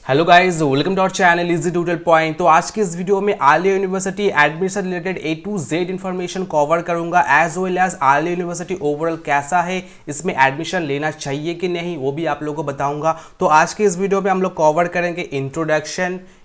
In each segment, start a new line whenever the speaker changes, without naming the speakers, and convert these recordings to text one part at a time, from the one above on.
Hello guys, welcome to our channel easy tutorial point. तो आज की इस वीडियो में Aliah university admission related A to Z information cover करूंगा, as well as Aliah university overall कैसा है, इसमें एडमिशन लेना चाहिए कि नहीं वो भी आप लोगों को बताऊंगा। तो आज की इस वीडियो में हम लोग कवर करेंगे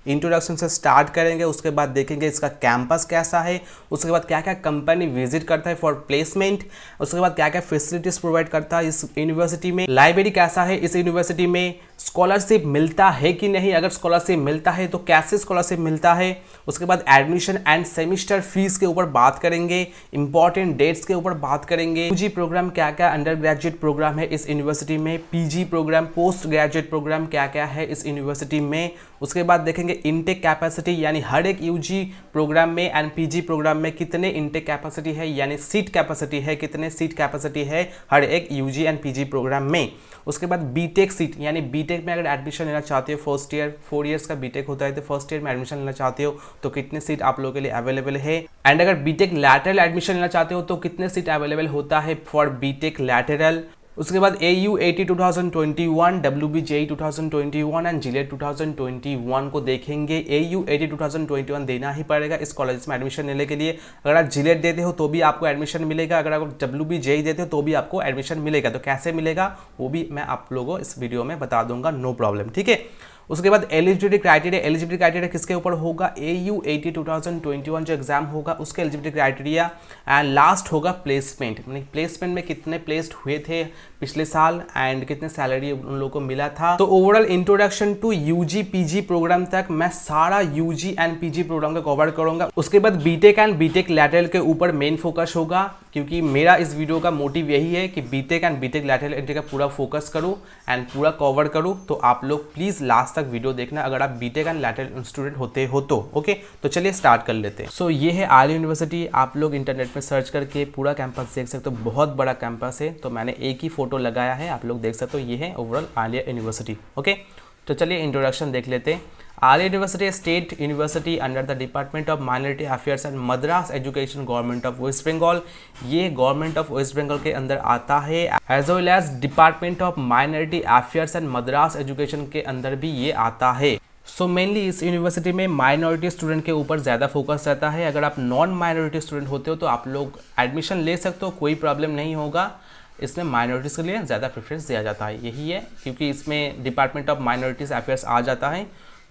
इंट्रोडक्शन से स्टार्ट करेंगे, उसके बाद देखेंगे इसका कैंपस कैसा है, उसके बाद क्या क्या कंपनी विजिट करता है फॉर प्लेसमेंट, उसके बाद क्या क्या फैसिलिटीज प्रोवाइड करता है इस यूनिवर्सिटी में, लाइब्रेरी कैसा है इस यूनिवर्सिटी में, स्कॉलरशिप मिलता है कि नहीं, अगर स्कॉलरशिप मिलता है तो कैसे स्कॉलरशिप मिलता है, उसके बाद एडमिशन एंड सेमिस्टर फीस के ऊपर बात करेंगे, इंपॉर्टेंट डेट्स के ऊपर बात करेंगे, यूजी प्रोग्राम क्या क्या अंडर ग्रेजुएट प्रोग्राम है इस यूनिवर्सिटी में, PG programme postgraduate programme क्या क्या है इस यूनिवर्सिटी में, उसके बाद देखेंगे इनटेक कैपेसिटी यानी हर एक यूजी प्रोग्राम में एंड पीजी प्रोग्राम में कितने इनटेक कैपेसिटी है यानी सीट कैपेसिटी है, कितने सीट कैपेसिटी है हर एक यूजी एंड पीजी प्रोग्राम में। उसके बाद बीटेक सीट यानी बीटेक में अगर एडमिशन लेना चाहते हो, फर्स्ट ईयर 4 इयर्स का बीटेक होता है, तो फर्स्ट ईयर में एडमिशन लेना चाहते हो तो कितने सीट आप लोगों के लिए अवेलेबल है, एंड अगर बीटेक लैटरल एडमिशन लेना चाहते हो तो कितने सीट अवेलेबल होता है फॉर बीटेक लैटरल। उसके बाद AU80 2021, WBJE 2021 एंड जिलेट 2021 को देखेंगे। AU80 2021 देना ही पड़ेगा इस कॉलेज में एडमिशन लेने के लिए। अगर आप जिलेट देते हो तो भी आपको एडमिशन मिलेगा, अगर आप WBJE देते हो तो भी आपको एडमिशन मिलेगा। तो कैसे मिलेगा वो भी मैं आप लोगों को इस वीडियो में बता दूंगा, नो प्रॉब्लम, ठीक है। उसके बाद एलिजिबिलिटी क्राइटेरिया किसके ऊपर होगा, AU80 2021 जो एग्जाम होगा उसके एलिजिबिलिटी क्राइटेरिया, एंड लास्ट होगा प्लेसमेंट, यानी प्लेसमेंट में कितने प्लेस्ड हुए थे पिछले साल एंड कितने सैलरी उन लोगों को मिला था। तो overall introduction to UG PG programme तक मैं सारा यूजी एंड पीजी प्रोग्राम का कवर करूंगा। उसके बाद बीटेक एंड बीटेक लैटरल के ऊपर मेन फोकस होगा, क्योंकि मेरा इस वीडियो का मोटिव यही है कि BTech and BTech lateral entry का पूरा फोकस करूं एंड पूरा कवर करूं। तो आप लोग प्लीज लास्ट तक वीडियो देखना अगर आप बीटेक एंड लैटरल स्टूडेंट होते हो तो। ओके, तो चलिए स्टार्ट कर लेते हैं। सो ये है आलिया यूनिवर्सिटी, आप लोग इंटरनेट में सर्च करके पूरा कैंपस देख सकते हो, बहुत बड़ा कैंपस है। तो मैंने एक ही फोटो लगाया है, आप लोग देख सकते हो, ये है ओवरऑल आलिया यूनिवर्सिटी। ओके, तो चलिए इंट्रोडक्शन देख लेते हैं। Aliah university state university under the department of minority affairs and Madrasah education government of West Bengal, ये गवर्नमेंट ऑफ वेस्ट बंगाल के अंदर आता है, as well as department of minority affairs and Madrasah education के अंदर भी ये आता है। सो मेनली इस यूनिवर्सिटी में माइनॉरिटी स्टूडेंट के ऊपर ज़्यादा फोकस रहता है। अगर आप नॉन माइनॉरिटी स्टूडेंट होते हो तो आप लोग एडमिशन ले सकते हो, कोई प्रॉब्लम नहीं होगा। इसमें माइनॉरिटीज़ के लिए ज़्यादा प्रेफरेंस दिया जाता है, यही है, क्योंकि इसमें डिपार्टमेंट ऑफ माइनॉरिटीज़ अफेयर्स आ जाता है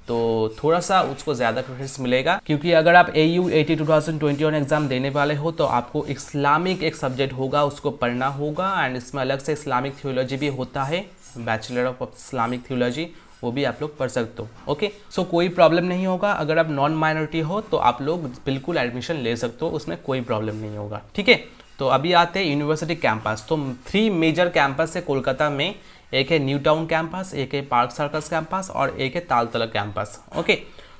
तो थोड़ा सा उसको ज़्यादा प्रेफरेंस मिलेगा। क्योंकि अगर आप AU80 2021 एग्ज़ाम देने वाले हो तो आपको इस्लामिक एक सब्जेक्ट होगा, उसको पढ़ना होगा, एंड इसमें अलग से इस्लामिक थियोलॉजी भी होता है, बैचलर ऑफ इस्लामिक थियोलॉजी, वो भी आप लोग पढ़ सकते हो। ओके, सो कोई प्रॉब्लम नहीं होगा, अगर आप नॉन माइनॉरिटी हो तो आप लोग बिल्कुल एडमिशन ले सकते हो, उसमें कोई प्रॉब्लम नहीं होगा, ठीक है। तो अभी आते हैं यूनिवर्सिटी कैंपस। तो 3 मेजर कैंपस है कोलकाता में, एक है न्यू टाउन कैंपस, एक है पार्क सर्कस कैंपस और एक है तालतला कैंपस। ओके,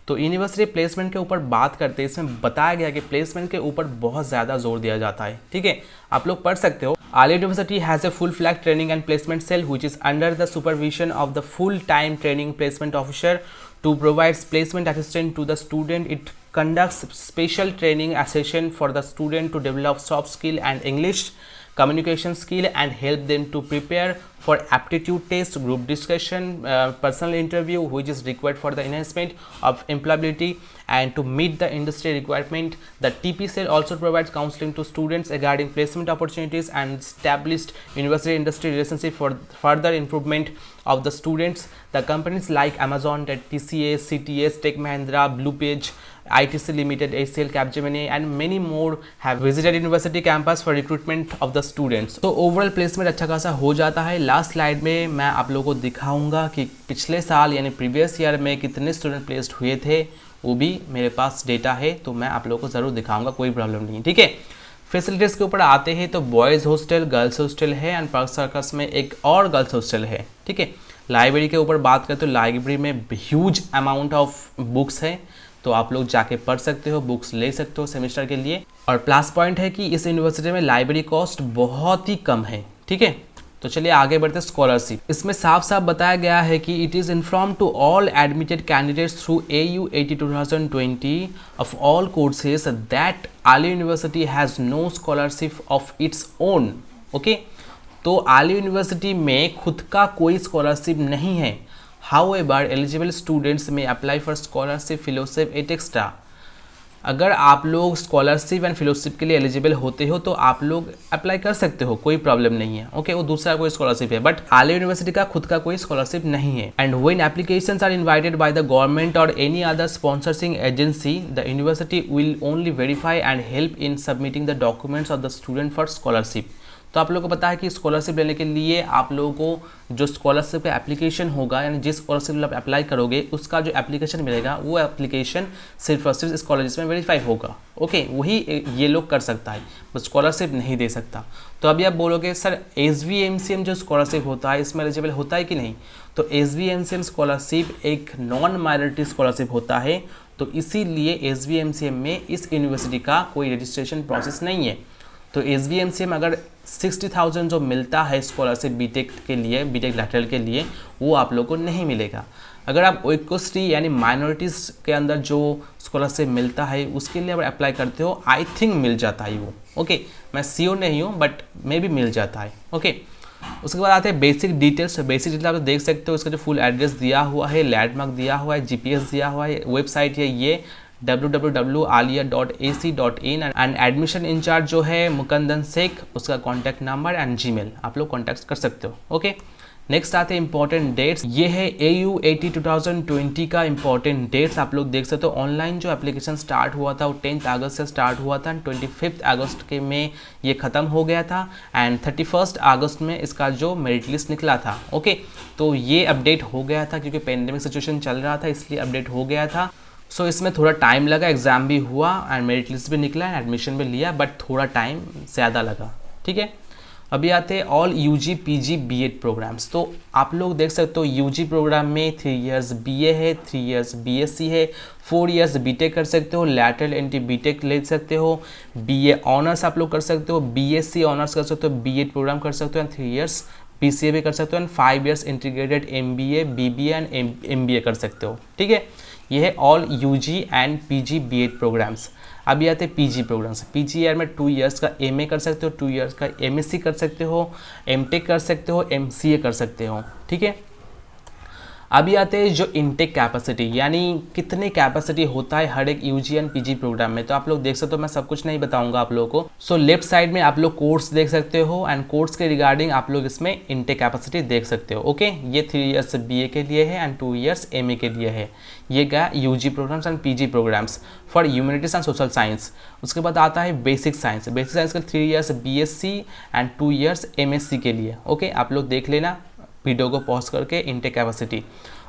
तो यूनिवर्सिटी प्लेसमेंट के ऊपर बात करते हैं, इसमें बताया गया कि प्लेसमेंट के ऊपर बहुत ज़्यादा जोर दिया जाता है, ठीक है, आप लोग पढ़ सकते हो। Aliah university has a full flag training and placement cell which is under the supervision of the full time training placement officer to provide placement assistance to the student. It conducts special training session for the student to develop soft skill and English communication skill and help them to prepare for aptitude test, group discussion, personal interview which is required for the enhancement of employability and to meet the industry requirement. The TP cell also provides counseling to students regarding placement opportunities and established university industry relationship for further improvement of the students. The companies like Amazon, TCS, CTS, Tech Mahindra, BluePage, ITC Limited, ACL, Capgemini and many more have visited university campus for recruitment of the students. तो overall placement अच्छा खासा हो जाता है। Last slide में मैं आप लोगों को दिखाऊंगा कि पिछले साल यानी प्रीवियस ईयर में कितने स्टूडेंट प्लेस्ड हुए थे, वो भी मेरे पास डेटा है, तो मैं आप लोगों को ज़रूर दिखाऊंगा, कोई प्रॉब्लम नहीं, ठीक है। फैसिलिटीज़ के ऊपर आते हैं तो बॉयज़ हॉस्टल, गर्ल्स हॉस्टल है एंड पार्क सर्कस में एक और गर्ल्स हॉस्टल है, ठीक है। लाइब्रेरी के ऊपर बात करें तो लाइब्रेरी में ह्यूज अमाउंट ऑफ बुक्स है, तो आप लोग जाके पढ़ सकते हो, बुक्स ले सकते हो सेमेस्टर के लिए। और प्लस पॉइंट है कि इस यूनिवर्सिटी में लाइब्रेरी कॉस्ट बहुत ही कम है, ठीक है। तो चलिए आगे बढ़ते हैं। स्कॉलरशिप, इसमें साफ साफ बताया गया है कि it is inform to all admitted candidates through AU80 2020 of all courses that Aliah university has no scholarship of its own. Okay, तो आलिया यूनिवर्सिटी में खुद का कोई स्कॉलरशिप नहीं है, However, eligible students may apply for scholarship, fellowship et extra. अगर आप लोग स्कॉलरशिप एंड फेलोशिप के लिए एलिजिबल होते हो तो आप लोग अप्लाई कर सकते हो, कोई प्रॉब्लम नहीं है। ओके, वो दूसरा कोई स्कॉलरशिप है, बट आलिया यूनिवर्सिटी का खुद का कोई स्कॉलरशिप नहीं है। And when applications are invited by the government और any other sponsoring agency, the university will only verify and help in submitting the documents of the student for scholarship. तो आप लोगों को पता है कि स्कॉलरशिप लेने के लिए आप लोगों को जो स्कॉलरशिप का एप्लीकेशन होगा, यानी जिस स्कॉलरशिप आप अप्लाई करोगे उसका जो एप्लीकेशन मिलेगा वो एप्लीकेशन सिर्फ और सिर्फ इस कॉलेज में वेरीफाई होगा। ओके, वही ये लोग कर सकता है, बस स्कॉलरशिप नहीं दे सकता। तो अभी आप बोलोगे सर SVMCM जो स्कॉलरशिप होता है इसमें एलिजिबल होता है कि नहीं? तो SVMCM स्कॉलरशिप एक नॉन माइनॉरिटी स्कॉलरशिप होता है, तो इसीलिए SVMCM में इस यूनिवर्सिटी का कोई रजिस्ट्रेशन प्रोसेस नहीं है। तो SVMCM अगर 60,000 जो मिलता है स्कॉलरशिप बीटेक के लिए, बीटेक लैटरल के लिए, वो आप लोगों को नहीं मिलेगा। अगर आप ओइकोस्ट्री यानी माइनॉरिटीज़ के अंदर जो स्कॉलरशिप मिलता है उसके लिए अगर अप्लाई करते हो, आई थिंक मिल जाता है वो। ओके, मैं श्योर नहीं हूँ बट मे भी मिल जाता है। ओके, उसके बाद आते हैं बेसिक डिटेल्स। बेसिक डिटेल आप देख सकते हो, इसका जो फुल एड्रेस दिया हुआ है, लैंडमार्क दिया हुआ है, GPS दिया हुआ है, वेबसाइट है ये www.alia.ac.in एंड एडमिशन इंचार्ज जो है मुकंदन शेख, उसका कॉन्टैक्ट नंबर एंड जीमेल आप लोग कॉन्टैक्ट कर सकते हो। ओके, नेक्स्ट आते हैं इंपॉर्टेंट डेट्स। ये है AU80 2020 का इंपॉर्टेंट डेट्स। आप लोग देख सकते हो ऑनलाइन जो एप्लीकेशन स्टार्ट हुआ था वो 10 अगस्त से स्टार्ट हुआ था, 25 अगस्त के में ये ख़त्म हो गया था एंड 31 अगस्त में इसका जो मेरिट लिस्ट निकला था। ओके, तो ये अपडेट हो गया था क्योंकि पेंडेमिक सिचुएशन चल रहा था, इसलिए अपडेट हो गया था। सो इसमें थोड़ा टाइम लगा, एग्ज़ाम भी हुआ एंड मेरिट लिस्ट भी निकला एंड एडमिशन भी लिया, बट थोड़ा टाइम ज़्यादा लगा। ठीक है, अभी आते हैं all UG PG BEd programmes. तो आप लोग देख सकते हो UG प्रोग्राम में 3 इयर्स BA है, 3 इयर्स BSc है, 4 इयर्स BTech कर सकते हो, लैटरल एंटी BTech ले सकते हो, BA ऑनर्स आप लोग कर सकते हो, BSc ऑनर्स कर सकते हो, BEd प्रोग्राम कर सकते हो एंड 3 इयर्स PCA भी कर सकते हो and 5 years integrated MBA BBA and MBA कर सकते हो। ठीक है, ये है all UG and PG BEd programmes. अभी आते हैं PG प्रोग्राम्स। PG ईयर में 2 इयर्स का MA कर सकते हो, 2 इयर्स का MSc कर सकते हो, MTech कर सकते हो, MCA कर सकते हो। ठीक है, अभी आते हैं जो इनटेक कैपेसिटी, यानी कितने कैपेसिटी होता है हर एक UG एंड PG प्रोग्राम में। तो आप लोग देख सकते हो, मैं सब कुछ नहीं बताऊंगा आप लोगों को। सो लेफ्ट साइड में आप लोग कोर्स देख सकते हो एंड कोर्स के रिगार्डिंग आप लोग इसमें इनटेक कैपेसिटी देख सकते हो। ओके, ये 3 इयर्स BA के लिए है एंड 2 इयर्स MA के लिए है। ये गया UG programmes and PG programmes for humanities and social science. उसके बाद आता है बेसिक साइंस। बेसिक साइंस का 3 years BSc and 2 years MSc के लिए। ओके, आप लोग देख लेना वीडियो को पॉज करके इनटेक कैपेसिटी।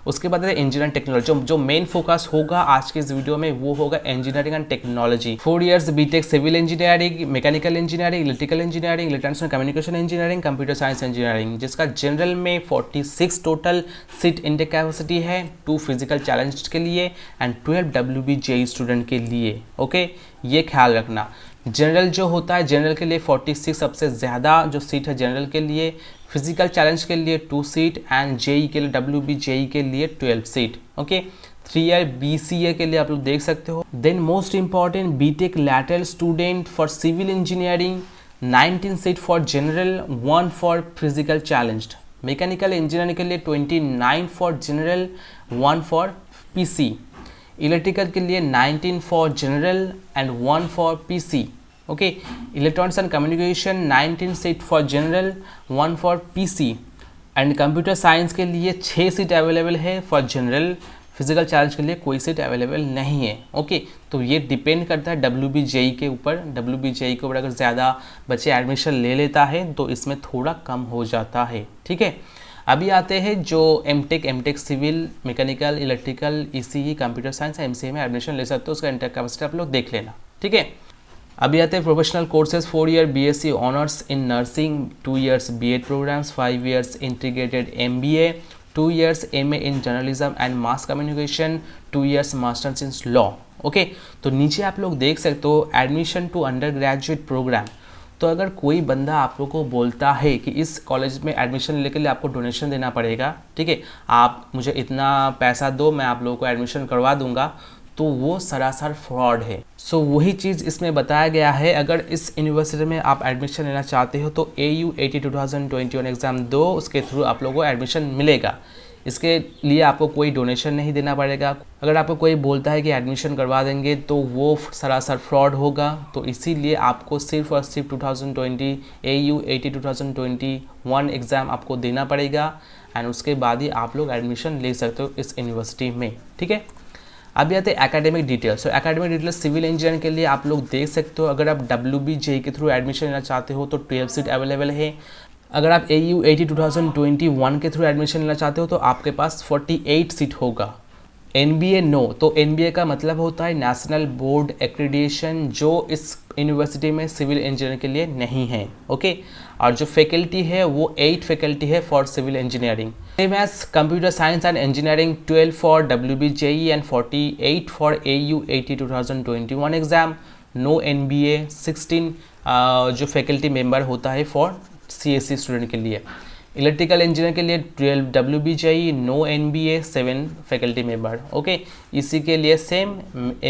उसके बाद है इंजीनियरिंग टेक्नोलॉजी। जो मेन फोकस होगा आज के इस वीडियो में वो होगा engineering and technology. 4 years BTech civil engineering, mechanical engineering, electrical engineering, electronics and communication engineering, computer science engineering, जिसका जनरल में 46 टोटल सीट इनटेक कैपेसिटी है, 2 फिजिकल चैलेंज के लिए एंड 12 WBJE स्टूडेंट के लिए। ओके, ये ख्याल रखना। जनरल जो होता है, जनरल के लिए 46 सबसे ज़्यादा जो सीट है जनरल के लिए, फिजिकल चैलेंज के लिए 2 सीट एंड JE के लिए WBJE के लिए 12 सीट। ओके, 3 ईयर BCA के लिए आप लोग देख सकते हो। Then most important BTech lateral student for civil engineering 19 seat for general, 1 for physical challenged. Mechanical engineering के लिए 29 for general, 1 for PC। Electrical के लिए 19 for general and 1 for PC। Okay, electronics and communication 19 seat for general, 1 for PC and computer science के लिए 6 seat available है for general. Physical challenge के लिए कोई सीट अवेलेबल नहीं है। ओके, तो ये डिपेंड करता है WBJE के ऊपर। WBJE के ऊपर अगर ज़्यादा बच्चे एडमिशन ले लेता है तो इसमें थोड़ा कम हो जाता है। ठीक है, अभी आते हैं जो MTech civil, mechanical, electrical, ECE, computer science, MCA में एडमिशन ले सकते हो। उसका इंटर कैपेसिटी आप लोग देख लेना। ठीक है, अभी आते हैं professional courses. 4 year BSc honours in nursing, 2 years BEd programmes, 5 years integrated MBA, 2 years MA in journalism and mass communication, 2 years masters in law. Okay, तो नीचे आप लोग देख सकते हो admission to undergraduate programme. तो अगर कोई बंदा आप लोग को बोलता है कि इस कॉलेज में एडमिशन लेने के लिए आपको डोनेशन देना पड़ेगा, ठीक है, आप मुझे इतना पैसा दो मैं आप लोगों को एडमिशन करवा दूंगा, तो वो सरासर फ्रॉड है। सो वही चीज़ इसमें बताया गया है। अगर इस यूनिवर्सिटी में आप एडमिशन लेना चाहते हो तो AU80 2021 एग्ज़ाम दो, उसके थ्रू आप लोगों को एडमिशन मिलेगा। इसके लिए आपको कोई डोनेशन नहीं देना पड़ेगा। अगर आपको कोई बोलता है कि एडमिशन करवा देंगे तो वो सरासर फ्रॉड होगा, तो इसीलिए आपको सिर्फ और सिर्फ 2020 AU 80 2021 एग्ज़ाम आपको देना पड़ेगा एंड उसके बाद ही आप लोग एडमिशन ले सकते हो इस यूनिवर्सिटी में। ठीक है, अभी आते हैं एकेडमिक डिटेल्स। तो एकेडमिक डिटेल्स सिविल इंजीनियरिंग के लिए आप लोग देख सकते हो। अगर आप WBJE के थ्रू एडमिशन लेना चाहते हो तो 12 सीट अवेलेबल है। अगर आप AU 80 2021 के थ्रू एडमिशन लेना चाहते हो तो आपके पास 48 सीट होगा। NBA नो, तो NBA का मतलब होता है नेशनल बोर्ड एक्रीडिएशन, जो इस यूनिवर्सिटी में सिविल इंजीनियरिंग के लिए नहीं है। ओके, और जो फैकल्टी है वो 8 फैकल्टी है for civil engineering. Same as computer science and engineering 12 for WBJE and 48 for AU 80 2021 exam. No NBA 16 जो फैकल्टी मेंबर होता है फॉर CSE स्टूडेंट के लिए। इलेक्ट्रिकल इंजीनियर के लिए 12 WBJE, no NBA 7 faculty member. Okay, इसी के लिए सेम,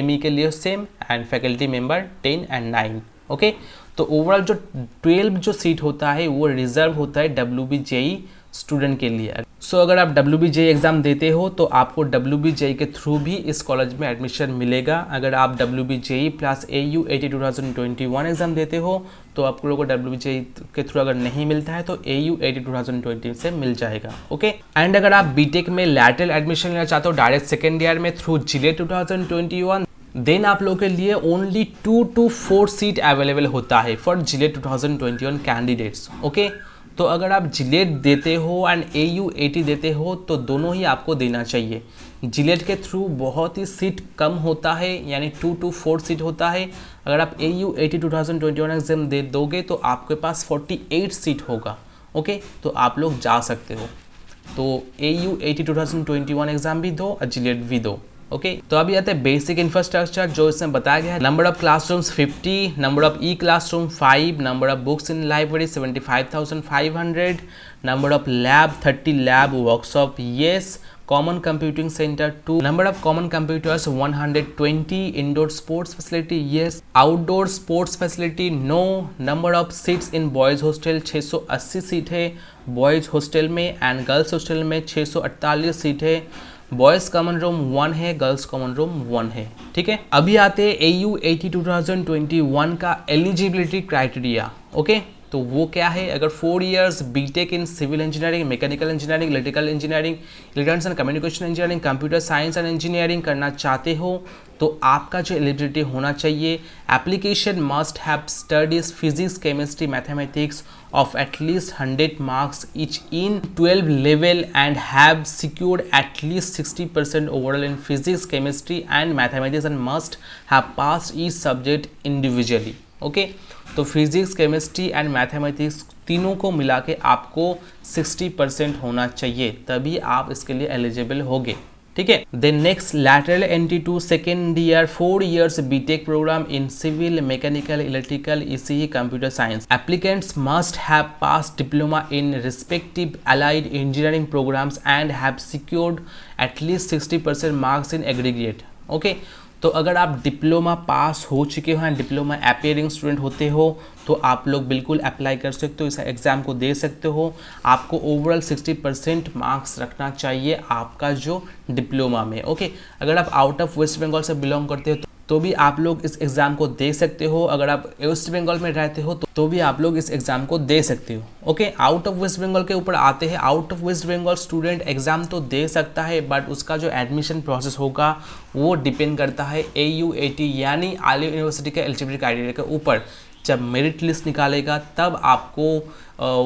ME के लिए same and faculty member 10 and 9। Okay, तो ओवरऑल जो 12 जो सीट होता है वो रिजर्व होता है WBJE स्टूडेंट के लिए। सो अगर आप WBJE एग्ज़ाम देते हो तो आपको WBJE के थ्रू भी इस कॉलेज में एडमिशन मिलेगा। अगर आप WBJE प्लस AU 80 2021 एग्ज़ाम देते हो तो आप लोगों को WBJE के थ्रू अगर नहीं मिलता है तो AU 80 2020 से मिल जाएगा। ओके, एंड अगर आप बीटेक में लैटरल एडमिशन लेना चाहते हो डायरेक्ट सेकेंड ईयर में थ्रू जिलेट 2021, देन आप लोगों के लिए ओनली 2 to 4 सीट अवेलेबल होता है फॉर जिलेट 2021 कैंडिडेट्स। ओके, तो अगर आप जिलेट देते हो एंड AU 80 देते हो तो दोनों ही आपको देना चाहिए। जिलेट के थ्रू बहुत ही सीट कम होता है, यानी 2 to 4 सीट होता है। अगर आप AU 80 2021 एग्जाम दे दोगे तो आपके पास 48 सीट होगा। ओके, तो आप लोग जा सकते हो। तो AU 80 2021 एग्जाम भी दो और जिलेट भी दो। ओके, तो अभी आते हैं बेसिक इंफ्रास्ट्रक्चर जो इसमें बताया गया है। Number of classrooms 50, number of e classroom 5, number of books in library 75,500, number of lab 30 lab workshop yes, common computing centre 2, number of common computers 120, indoor sports facility yes, outdoor sports facility no, number of seats in boys hostel 680 seat है boys hostel में and girls hostel में 648 seat है। Boys common room 1 है, girls common room 1 है। ठीक है, अभी आते हैं AU 80 2021 का एलिजिबिलिटी क्राइटेरिया। ओके, तो वो क्या है? अगर 4 years BTech in civil engineering, mechanical engineering, electrical engineering, electronics and communication engineering, computer science and engineering करना चाहते हो तो आपका जो एलिजिबिलिटी होना चाहिए, application must have studies physics, chemistry, mathematics of at least 100 marks each in 12 level and have secured at least 60% overall in physics, chemistry and mathematics and must have passed each subject individually. Okay, तो physics, chemistry and mathematics तीनों को मिला के आपको 60% होना चाहिए, तभी आप इसके लिए एलिजिबल होगे। ठीक है, then next lateral entry to second year 4 years BTech programme in civil, mechanical, electrical, ECE, computer science. Applicants must have pass diploma in respective allied engineering programmes and have secured at least 60% marks in aggregate. Okay, तो अगर आप diploma pass हो चुके हो and diploma appearing student होते हो तो आप लोग बिल्कुल अप्लाई कर सकते हो, इस एग्ज़ाम को दे सकते हो। आपको ओवरऑल 60% मार्क्स रखना चाहिए आपका जो डिप्लोमा में। ओके, अगर आप आउट ऑफ वेस्ट बंगाल से बिलोंग करते हो तो भी आप लोग इस एग्ज़ाम को दे सकते हो। अगर आप वेस्ट बंगाल में रहते हो तो भी आप लोग इस एग्ज़ाम को दे सकते हो। Okay, out of West Bengal के ऊपर आते हैं। Out of West Bengal student exam तो दे सकता है बट उसका जो एडमिशन प्रोसेस होगा वो डिपेंड करता है AU 80 यानी आली यूनिवर्सिटी के एलिजिबिलिटी क्राइटेरिया के ऊपर। जब मेरिट लिस्ट निकालेगा तब आपको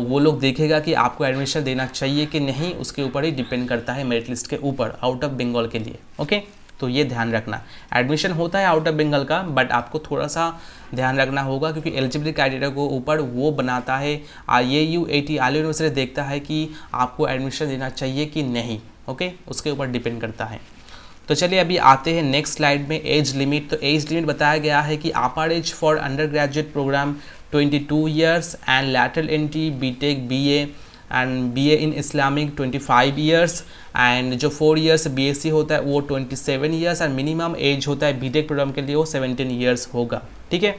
वो लोग देखेगा कि आपको एडमिशन देना चाहिए कि नहीं, उसके ऊपर ही डिपेंड करता है मेरिट लिस्ट के ऊपर आउट ऑफ बंगाल के लिए। ओके, तो ये ध्यान रखना, एडमिशन होता है आउट ऑफ बंगाल का बट आपको थोड़ा सा ध्यान रखना होगा क्योंकि एलिजिबिलिटी क्राइटेरिया को ऊपर वो बनाता है AU 80 आली यूनिवर्सिटी देखता है कि आपको एडमिशन देना चाहिए कि नहीं। ओके, उसके ऊपर डिपेंड करता है। तो चलिए अभी आते हैं नेक्स्ट स्लाइड में एज लिमिट। तो एज लिमिट बताया गया है कि upper age for undergraduate programme 22 years and lateral entry BTech BA and BA in Islamic 25 years and जो 4 इयर्स BSc होता है वो 27 ईयर्स एंड मिनिमम एज होता है बीटेक प्रोग्राम के लिए वो 17 ईयर्स होगा। ठीक है,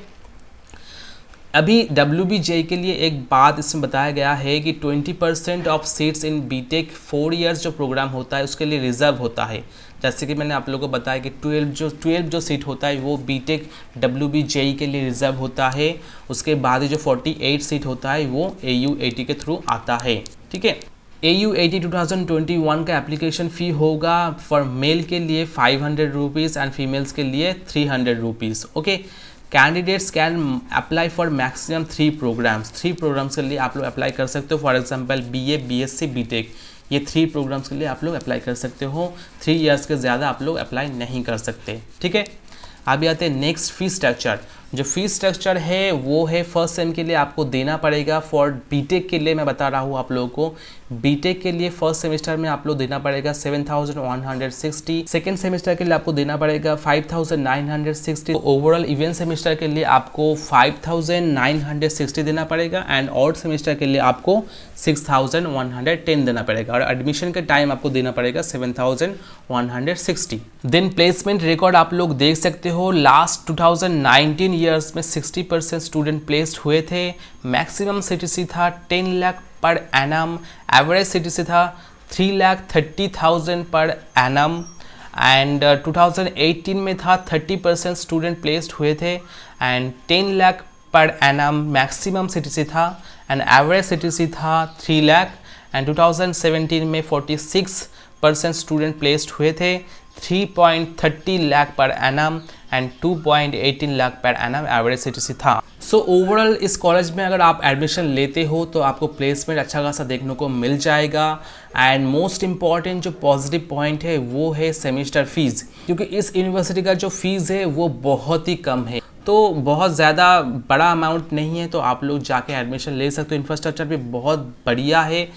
अभी WBJ के लिए एक बात इसमें बताया गया है कि 20% of seats in BTech 4 years जो प्रोग्राम होता है उसके लिए रिजर्व होता है। जैसे कि मैंने आप लोगों को बताया कि 12 जो सीट होता है वो बीटेक WBJ के लिए रिजर्व होता है। उसके बाद जो 48 सीट होता है वो AU80 के थ्रू आता है। ठीक है, AU80 2021 का एप्लीकेशन फ़ी होगा फॉर मेल के लिए 500 रुपीज़ एंड फीमेल्स के लिए 300 rupees. Okay, candidates can apply for maximum 3 programmes के लिए आप लोग अप्लाई कर सकते हो। For example BA BSc BTech, ये 3 प्रोग्राम्स के लिए आप लोग अप्लाई कर सकते हो। 3 इयर्स के ज़्यादा आप लोग अप्लाई नहीं कर सकते। ठीक है, अभी आते हैं नेक्स्ट फी स्ट्रक्चर। जो फी स्ट्रक्चर है वो है फर्स्ट सेम के लिए आपको देना पड़ेगा। फॉर बीटेक के लिए मैं बता रहा हूँ आप लोगों को, बीटेक के लिए फर्स्ट सेमेस्टर में आप लोग देना पड़ेगा 7,160। सेकेंड सेमेस्टर के लिए आपको देना पड़ेगा 5,960। ओवरऑल इवेंट सेमेस्टर के लिए आपको 5,960 देना पड़ेगा एंड ऑड सेमेस्टर के लिए आपको 6,110 देना पड़ेगा और एडमिशन के टाइम आपको देना पड़ेगा 7,160। देन प्लेसमेंट रिकॉर्ड आप लोग देख सकते हो, लास्ट 2019 ईयर्स में 60% स्टूडेंट प्लेस्ड हुए थे। मैक्सिमम CTC था 10 lakh per annum, average CTC था 3,30,000 पर एनम एंड 2018 में था 30% स्टूडेंट प्लेस्ड हुए थे and 10 lakh per annum maximum CTC था एंड एवरेज CTC था 3 लाख एंड 2017 में 46% स्टूडेंट प्लेस्ड हुए थे, 3.30 lakh per annum and 2.18 lakh per annum average CTC था। सो ओवरऑल इस कॉलेज में अगर आप एडमिशन लेते हो तो आपको प्लेसमेंट अच्छा खासा देखने को मिल जाएगा एंड मोस्ट इम्पॉर्टेंट जो पॉजिटिव पॉइंट है वो है सेमेस्टर फीस, क्योंकि इस यूनिवर्सिटी का जो फीस है वो बहुत ही कम है, तो बहुत ज़्यादा बड़ा अमाउंट नहीं है, तो आप लोग जाके एडमिशन ले सकते हो। इंफ्रास्ट्रक्चर भी बहुत बढ़िया है,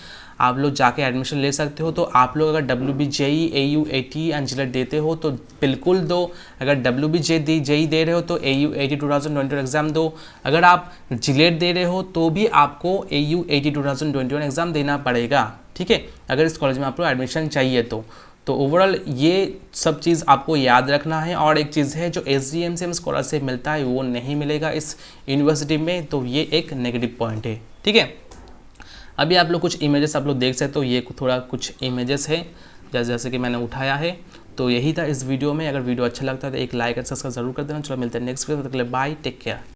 आप लोग जाके एडमिशन ले सकते हो। तो आप लोग अगर WBJE AU80 एंड जिलेट देते हो तो बिल्कुल दो। अगर WBJE दे रहे हो तो AU80 2021 एग्ज़ाम दो। अगर आप जिलेट दे रहे हो तो भी आपको AU80 2021 एग्ज़ाम देना पड़ेगा। ठीक है, अगर इस कॉलेज में आपको एडमिशन चाहिए तो ओवरऑल ये सब चीज़ आपको याद रखना है। और एक चीज़ है, जो SDMCM स्कॉलरशिप मिलता है वो नहीं मिलेगा इस यूनिवर्सिटी में, तो ये एक नेगेटिव पॉइंट है। ठीक है, अभी आप लोग कुछ इमेजेस आप लोग देख सकते हो, ये थोड़ा कुछ इमेजेस है जैसे कि मैंने उठाया है। तो यही था इस वीडियो में। अगर वीडियो अच्छा लगता है तो एक लाइक और सब्सक्राइब जरूर कर देना। चलो मिलते हैं नेक्स्ट वीडियो में, तब तक के लिए बाय, टेक केयर।